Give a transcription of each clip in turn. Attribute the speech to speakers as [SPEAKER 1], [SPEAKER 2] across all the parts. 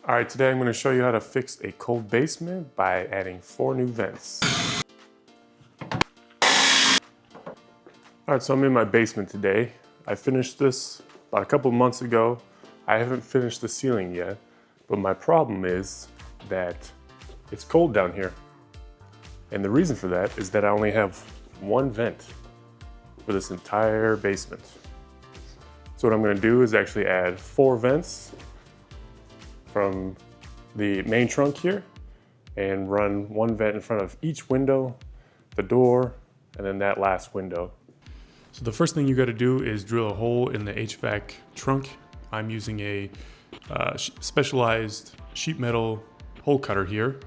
[SPEAKER 1] All right, today I'm going to show you how to fix a cold basement by adding 4 new vents. All right, so I'm in my basement today. I finished this about a couple months ago. I haven't finished the ceiling yet, but my problem is that it's cold down here. And the reason for that is that I only have 1 vent for this entire basement. So what I'm going to do is actually add 4 vents from the main trunk here and run 1 vent in front of each window, the door, and then that last window. So the first thing you got to do is drill a hole in the HVAC trunk. I'm using a specialized sheet metal hole cutter here.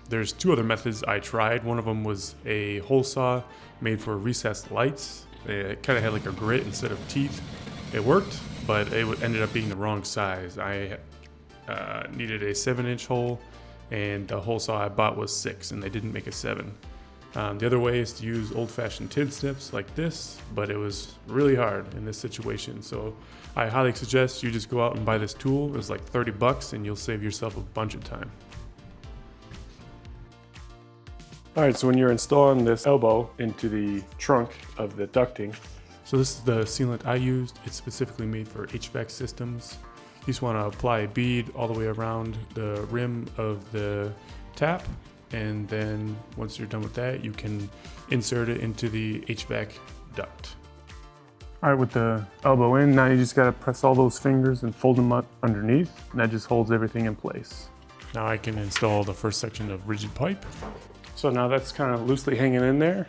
[SPEAKER 1] There's 2 other methods I tried. One of them was a hole saw made for recessed lights. It kind of had like a grit instead of teeth. It worked, but it ended up being the wrong size. I needed a 7-inch hole, and the hole saw I bought was 6, and they didn't make a 7. The other way is to use old-fashioned tin snips like this, but it was really hard in this situation. So I highly suggest you just go out and buy this tool. It's like 30 bucks, and you'll save yourself a bunch of time. All right, so when you're installing this elbow into the trunk of the ducting, so this is the sealant I used. It's specifically made for HVAC systems. You just want to apply a bead all the way around the rim of the tap, and then once you're done with that, you can insert it into the HVAC duct. All right, with the elbow in, now you just got to press all those fingers and fold them up underneath, and that just holds everything in place. Now I can install the first section of rigid pipe. So now that's kind of loosely hanging in there.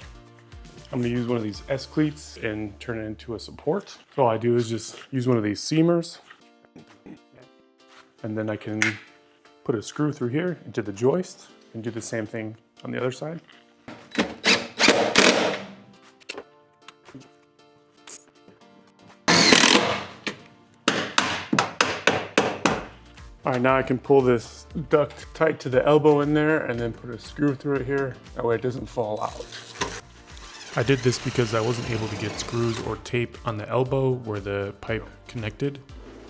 [SPEAKER 1] I'm going to use one of these S-cleats and turn it into a support. So all I do is just use one of these seamers, and then I can put a screw through here into the joist and do the same thing on the other side. All right, now I can pull this duct tight to the elbow in there and then put a screw through it here. That way it doesn't fall out. I did this because I wasn't able to get screws or tape on the elbow where the pipe connected.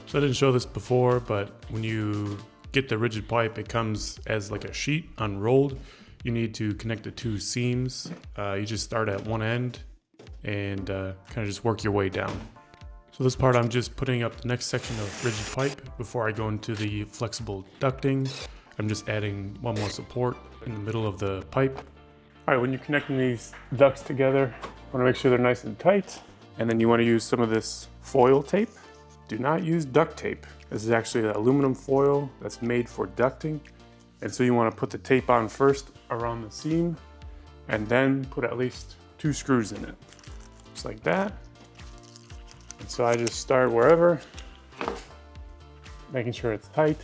[SPEAKER 1] So I didn't show this before, but when you get the rigid pipe, it comes as like a sheet unrolled. You need to connect the 2 seams. You just start at one end and kind of just work your way down. So this part, I'm just putting up the next section of rigid pipe before I go into the flexible ducting. I'm just adding 1 more support in the middle of the pipe. All right, when you're connecting these ducts together, you want to make sure they're nice and tight. And then you want to use some of this foil tape. Do not use duct tape. This is actually an aluminum foil that's made for ducting. And so you want to put the tape on first around the seam, and then put at least 2 screws in it, just like that. And so I just start wherever, making sure it's tight.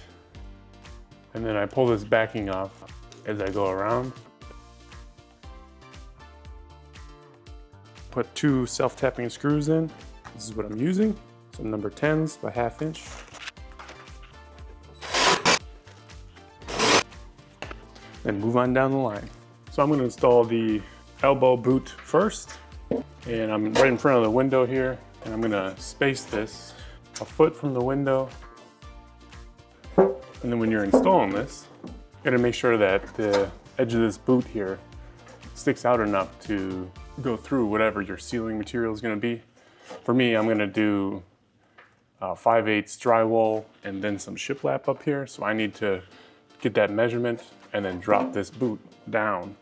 [SPEAKER 1] And then I pull this backing off as I go around. Put 2 self-tapping screws in. This is what I'm using. So number 10s by 1/2 inch. And move on down the line. So I'm going to install the elbow boot first. And I'm right in front of the window here. And I'm going to space this a foot from the window. And then when you're installing this, you got to make sure that the edge of this boot here sticks out enough to go through whatever your ceiling material is going to be. For me, I'm going to do 5/8 drywall and then some shiplap up here. So I need to get that measurement and then drop this boot down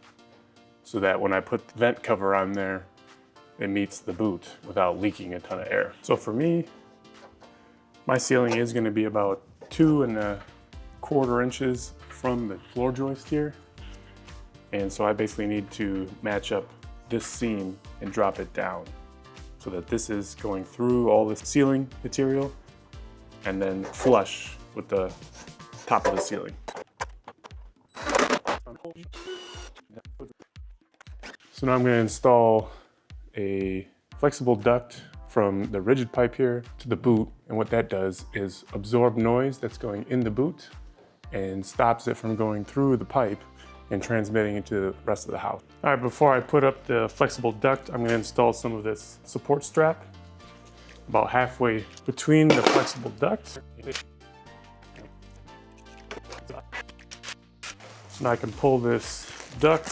[SPEAKER 1] so that when I put the vent cover on there, it meets the boot without leaking a ton of air. So for me, my ceiling is going to be about 2 1/4 inches from the floor joist here. And so I basically need to match up this seam and drop it down so that this is going through all the ceiling material and then flush with the top of the ceiling. So now I'm going to install a flexible duct from the rigid pipe here to the boot, and what that does is absorb noise that's going in the boot and stops it from going through the pipe and transmitting into the rest of the house. All right, before I put up the flexible duct, I'm going to install some of this support strap about halfway between the flexible duct Now I can pull this duct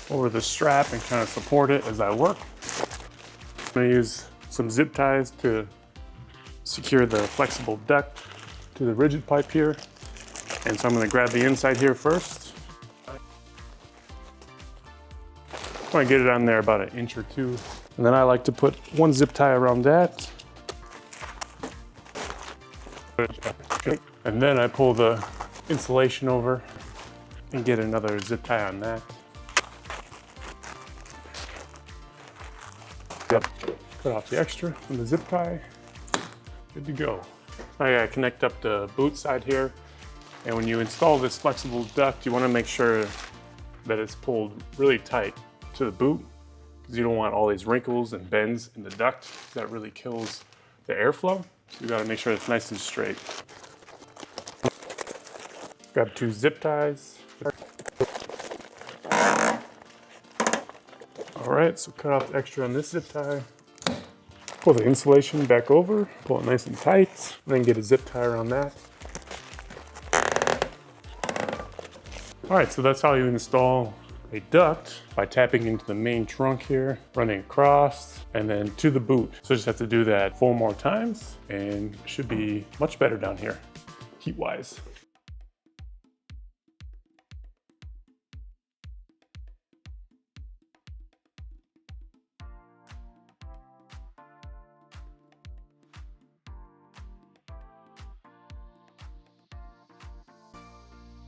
[SPEAKER 1] over the strap and kind of support it as I work. I'm gonna use some zip ties to secure the flexible duct to the rigid pipe here. And so I'm gonna grab the inside here first. I wanna get it on there about 1 or 2 inches. And then I like to put 1 zip tie around that. And then I pull the insulation over and get another zip tie on that. Cut off the extra from the zip tie. Good to go. I gotta connect up the boot side here. And when you install this flexible duct, you wanna make sure that it's pulled really tight to the boot, because you don't want all these wrinkles and bends in the duct. That really kills the airflow. So you gotta make sure it's nice and straight. Grab 2 zip ties. All right, so cut off the extra on this zip tie. Pull the insulation back over, pull it nice and tight, and then get a zip tie around that. All right, so that's how you install a duct, by tapping into the main trunk here, running across, and then to the boot. So just have to do that 4 more times, and it should be much better down here, heat-wise.